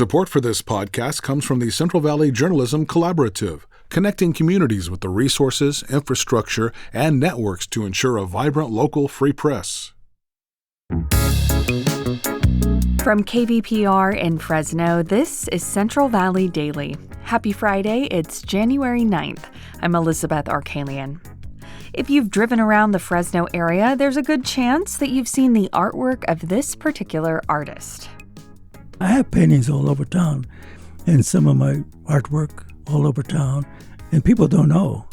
Support for this podcast comes from the Central Valley Journalism Collaborative, connecting communities with the resources, infrastructure, and networks to ensure a vibrant local free press. From KVPR in Fresno, this is Central Valley Daily. Happy Friday, it's January 9th. I'm Elizabeth Arkalian. If you've driven around the Fresno area, there's a good chance that you've seen the artwork of this particular artist. I have paintings all over town and some of my artwork all over town, and people don't know.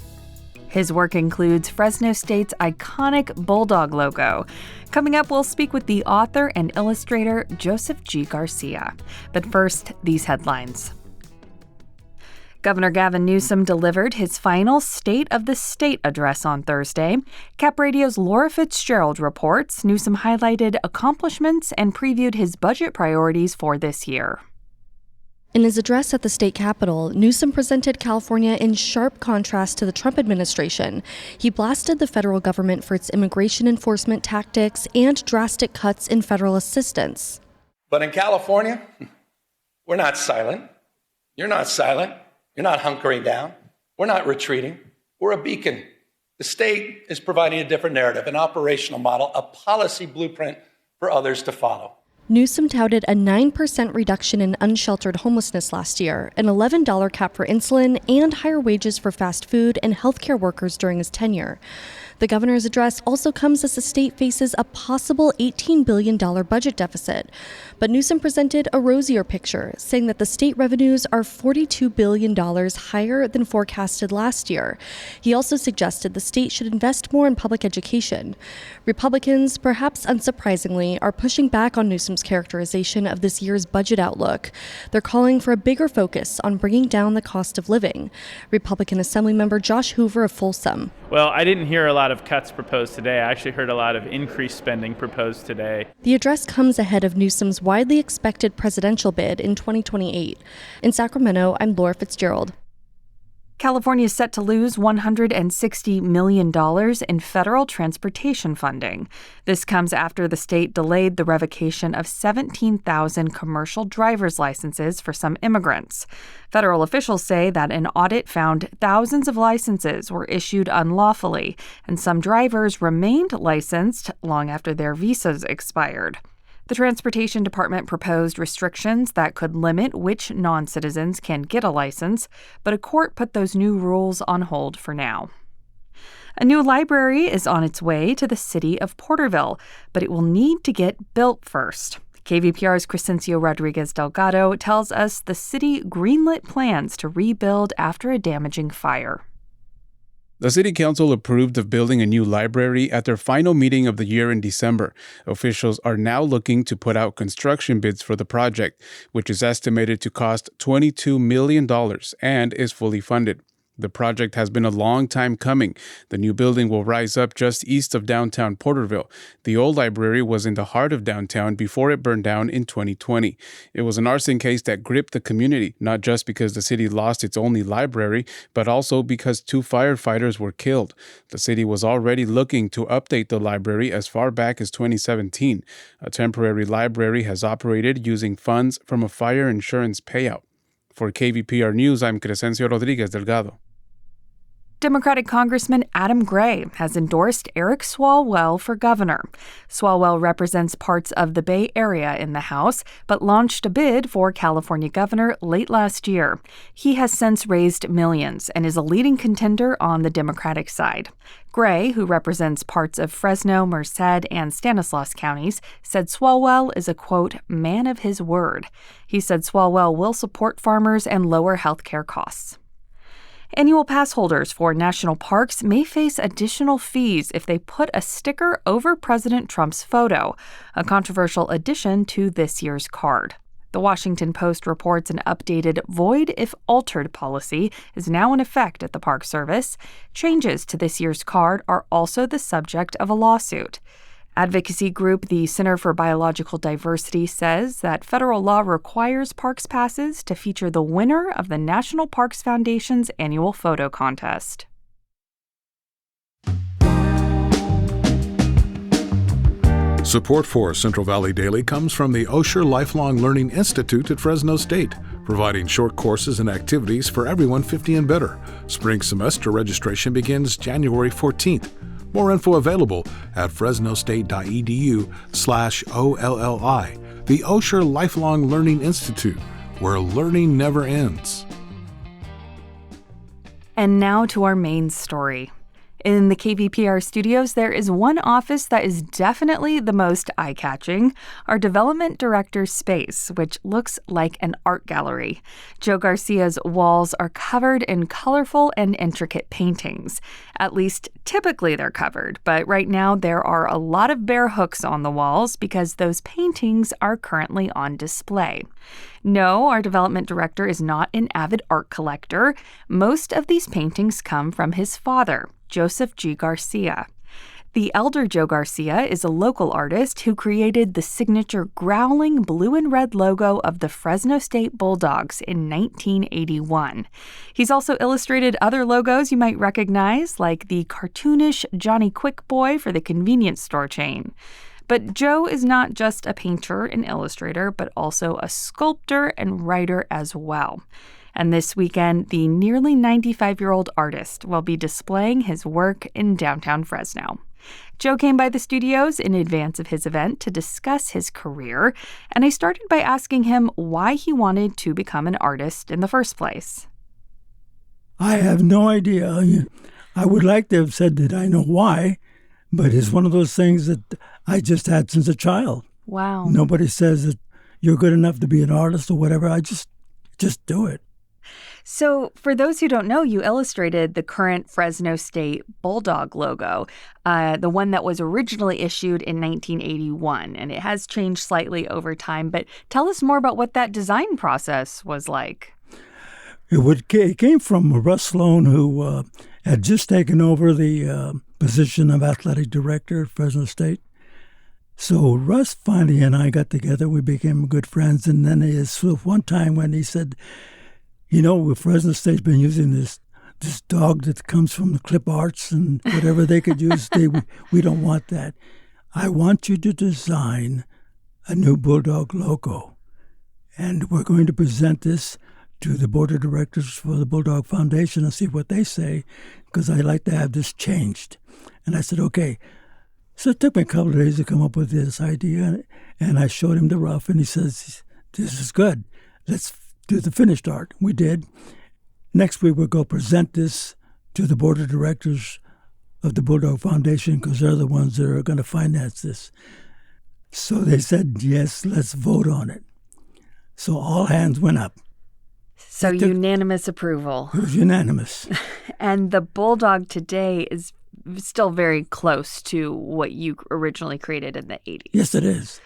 His work includes Fresno State's iconic Bulldog logo. Coming up, we'll speak with the author and illustrator Joseph G. Garcia. But first, these headlines. Governor Gavin Newsom delivered his final State of the State address on Thursday. Cap Radio's Laura Fitzgerald reports Newsom highlighted accomplishments and previewed his budget priorities for this year. In his address at the state capitol, Newsom presented California in sharp contrast to the Trump administration. He blasted the federal government for its immigration enforcement tactics and drastic cuts in federal assistance. But in California, we're not silent. You're not silent. You're not hunkering down. We're not retreating. We're a beacon. The state is providing a different narrative, an operational model, a policy blueprint for others to follow. Newsom touted a 9% reduction in unsheltered homelessness last year, an $11 cap for insulin, and higher wages for fast food and healthcare workers during his tenure. The governor's address also comes as the state faces a possible $18 billion budget deficit. But Newsom presented a rosier picture, saying that the state revenues are $42 billion higher than forecasted last year. He also suggested the state should invest more in public education. Republicans, perhaps unsurprisingly, are pushing back on Newsom's characterization of this year's budget outlook. They're calling for a bigger focus on bringing down the cost of living. Republican Assemblymember Josh Hoover of Folsom. Well, I didn't hear a lot of cuts proposed today. I actually heard a lot of increased spending proposed today. The address comes ahead of Newsom's widely expected presidential bid in 2028. In Sacramento, I'm Laura Fitzgerald. California is set to lose $160 million in federal transportation funding. This comes after the state delayed the revocation of 17,000 commercial driver's licenses for some immigrants. Federal officials say that an audit found thousands of licenses were issued unlawfully, and some drivers remained licensed long after their visas expired. The Transportation Department proposed restrictions that could limit which non-citizens can get a license, but a court put those new rules on hold for now. A new library is on its way to the city of Porterville, but it will need to get built first. KVPR's Crescencio Rodriguez Delgado tells us the city greenlit plans to rebuild after a damaging fire. The City Council approved of building a new library at their final meeting of the year in December. Officials are now looking to put out construction bids for the project, which is estimated to cost $22 million and is fully funded. The project has been a long time coming. The new building will rise up just east of downtown Porterville. The old library was in the heart of downtown before it burned down in 2020. It was an arson case that gripped the community, not just because the city lost its only library, but also because 2 firefighters were killed. The city was already looking to update the library as far back as 2017. A temporary library has operated using funds from a fire insurance payout. For KVPR News, I'm Crescencio Rodriguez Delgado. Democratic Congressman Adam Gray has endorsed Eric Swalwell for governor. Swalwell represents parts of the Bay Area in the House, but launched a bid for California governor late last year. He has since raised millions and is a leading contender on the Democratic side. Gray, who represents parts of Fresno, Merced, and Stanislaus counties, said Swalwell is a, quote, man of his word. He said Swalwell will support farmers and lower health care costs. Annual pass holders for national parks may face additional fees if they put a sticker over President Trump's photo, a controversial addition to this year's card. The Washington Post reports an updated void if altered policy is now in effect at the Park Service. Changes to this year's card are also the subject of a lawsuit. Advocacy group the Center for Biological Diversity says that federal law requires parks passes to feature the winner of the National Parks Foundation's annual photo contest. Support for Central Valley Daily comes from the Osher Lifelong Learning Institute at Fresno State, providing short courses and activities for everyone 50 and better. Spring semester registration begins January 14th. More info available at fresnostate.edu/OLLI. The Osher Lifelong Learning Institute, where learning never ends. And now to our main story. In the KVPR studios, there is one office that is definitely the most eye-catching, our development director's space, which looks like an art gallery. Joe Garcia's walls are covered in colorful and intricate paintings. At least typically they're covered, but right now there are a lot of bare hooks on the walls because those paintings are currently on display. No, our development director is not an avid art collector. Most of these paintings come from his father, Joseph G. Garcia. The elder Joe Garcia is a local artist who created the signature growling blue and red logo of the Fresno State Bulldogs in 1981. He's also illustrated other logos you might recognize, like the cartoonish Johnny Quick Boy for the convenience store chain. But Joe is not just a painter and illustrator, but also a sculptor and writer as well. And this weekend, the nearly 95-year-old artist will be displaying his work in downtown Fresno. Joe came by the studios in advance of his event to discuss his career, and I started by asking him why he wanted to become an artist in the first place. I have no idea. I would like to have said that I know why, but it's one of those things that I just had since a child. Wow. Nobody says that you're good enough to be an artist or whatever. I just do it. So for those who don't know, you illustrated the current Fresno State Bulldog logo, the one that was originally issued in 1981, and it has changed slightly over time. But tell us more about what that design process was like. It came from Russ Sloan, who had just taken over the position of athletic director at Fresno State. So Russ finally and I got together. We became good friends. And then one time when he said, Fresno State's been using this dog that comes from the clip arts and whatever they could use. We don't want that. I want you to design a new Bulldog logo. And we're going to present this to the board of directors for the Bulldog Foundation and see what they say, because I'd like to have this changed. And I said, okay. So it took me a couple of days to come up with this idea, and I showed him the rough, and he says, this is good. Let's do the finished art. We did. Next week, we'll go present this to the board of directors of the Bulldog Foundation, because they're the ones that are going to finance this. So they said, yes, let's vote on it. So all hands went up. So unanimous approval. It was unanimous. And the Bulldog today is still very close to what you originally created in the 80s. Yes, it is.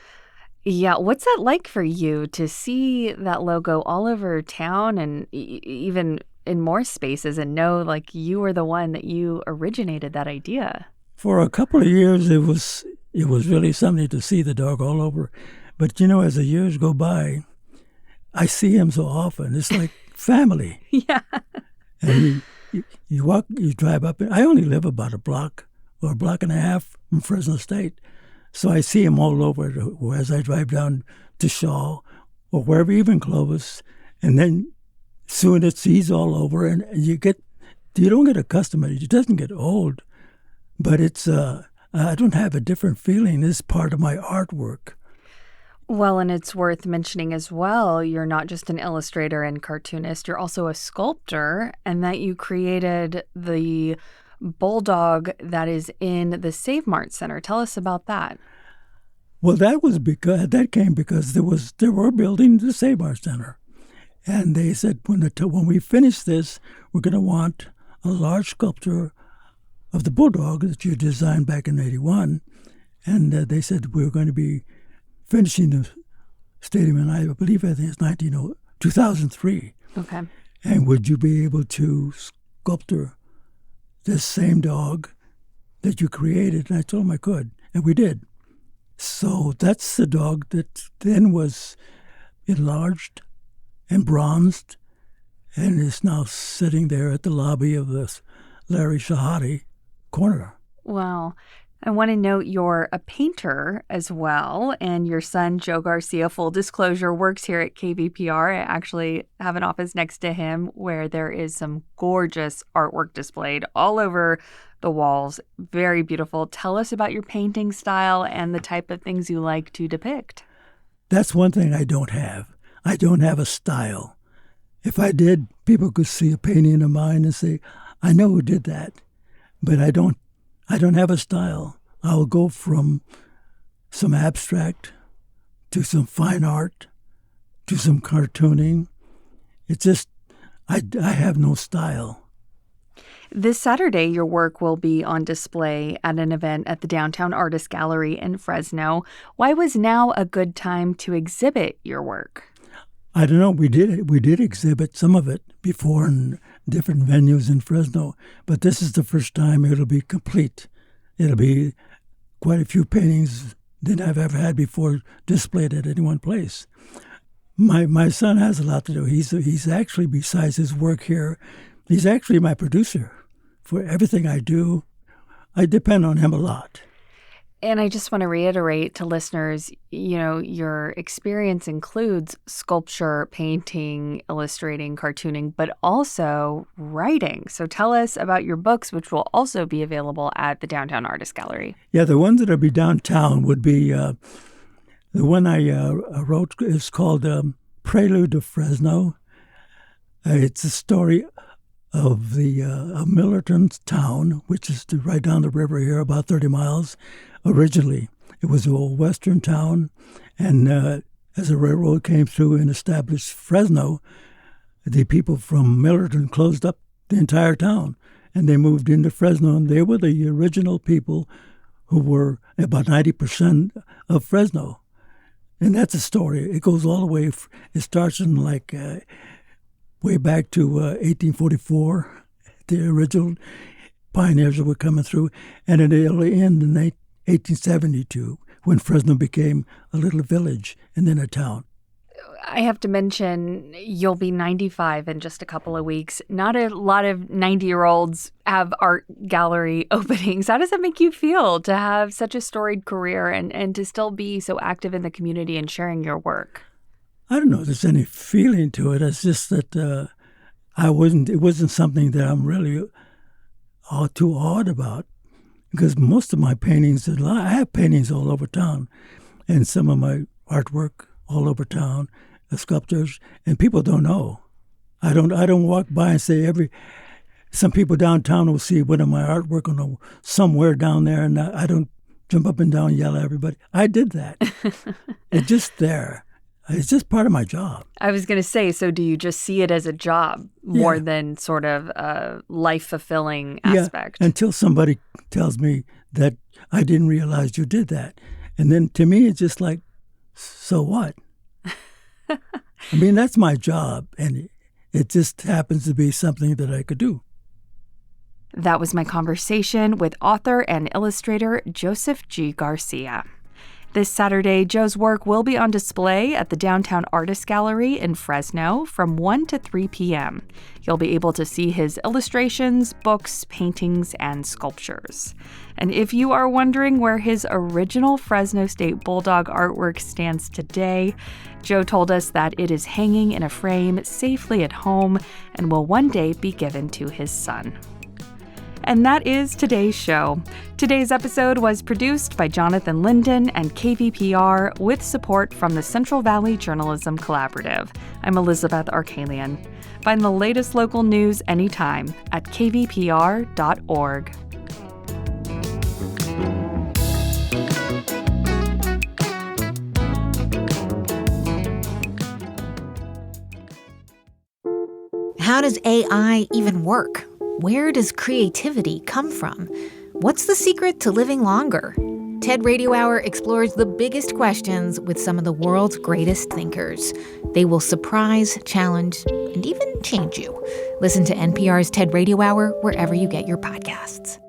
Yeah. What's that like for you to see that logo all over town and even in more spaces and know like you were the one that you originated that idea? For a couple of years, it was really something to see the dog all over. But, as the years go by, I see him so often. It's like family. Yeah. And you drive up. I only live about a block or a block and a half from Fresno State. So I see him all over as I drive down to Shaw or wherever, even Clovis. And then soon he's all over, and you don't get accustomed to it. It doesn't get old, but I don't have a different feeling. It's part of my artwork. Well, and it's worth mentioning as well, you're not just an illustrator and cartoonist, you're also a sculptor, and that you created the Bulldog that is in the Save Mart Center. Tell us about that. Well, that came because they were building the Save Mart Center. And they said, when we finish this, we're going to want a large sculpture of the Bulldog that you designed back in 81. And they said we were going to be finishing the stadium, and I believe it's 2003. Okay. And would you be able to sculpture this same dog that you created? And I told him I could, and we did. So that's the dog that then was enlarged and bronzed and is now sitting there at the lobby of the Larry Shahadi corner. Wow. I want to note you're a painter as well, and your son, Joe Garcia, full disclosure, works here at KVPR. I actually have an office next to him where there is some gorgeous artwork displayed all over the walls. Very beautiful. Tell us about your painting style and the type of things you like to depict. That's one thing I don't have. I don't have a style. If I did, people could see a painting of mine and say, I know who did that. But I don't have a style. I'll go from some abstract to some fine art to some cartooning. It's just, I have no style. This Saturday, your work will be on display at an event at the Downtown Artist Gallery in Fresno. Why was now a good time to exhibit your work? I don't know. We did exhibit some of it before in different venues in Fresno, but this is the first time it'll be complete. It'll be quite a few paintings than I've ever had before displayed at any one place. My son has a lot to do. He's actually, besides his work here, he's actually my producer for everything I do. I depend on him a lot. And I just want to reiterate to listeners, your experience includes sculpture, painting, illustrating, cartooning, but also writing. So tell us about your books, which will also be available at the Downtown Artist Gallery. Yeah, the ones that will be downtown would be, the one I wrote is called Prelude to Fresno. It's a story of the Millerton town, which is right down the river here, about 30 miles. Originally, it was an old western town, and as the railroad came through and established Fresno, the people from Millerton closed up the entire town, and they moved into Fresno, and they were the original people who were about 90% of Fresno. And that's a story. It goes all the way, it starts in way back to 1844, the original pioneers that were coming through, and it'll end in 1872, when Fresno became a little village and then a town. I have to mention, you'll be 95 in just a couple of weeks. Not a lot of 90-year-olds have art gallery openings. How does it make you feel to have such a storied career and to still be so active in the community and sharing your work? I don't know if there's any feeling to it. It's just that it wasn't something that I'm really too awed about. Because most of my paintings, I have paintings all over town, and some of my artwork all over town, sculptures, and people don't know. I don't walk by and say some people downtown will see one of my artwork somewhere down there, and I don't jump up and down and yell at everybody. I did that. It's just there. It's just part of my job. I was going to say, so do you just see it as a job more than sort of a life-fulfilling aspect? Yeah, until somebody tells me that I didn't realize you did that. And then to me, it's just like, so what? I mean, that's my job, and it just happens to be something that I could do. That was my conversation with author and illustrator Joseph G. Garcia. This Saturday, Joe's work will be on display at the Downtown Artist Gallery in Fresno from 1 to 3 p.m. You'll be able to see his illustrations, books, paintings, and sculptures. And if you are wondering where his original Fresno State Bulldog artwork stands today, Joe told us that it is hanging in a frame safely at home and will one day be given to his son. And that is today's show. Today's episode was produced by Jonathan Linden and KVPR with support from the Central Valley Journalism Collaborative. I'm Elizabeth Arkalian. Find the latest local news anytime at kvpr.org. How does AI even work? Where does creativity come from? What's the secret to living longer? TED Radio Hour explores the biggest questions with some of the world's greatest thinkers. They will surprise, challenge, and even change you. Listen to NPR's TED Radio Hour wherever you get your podcasts.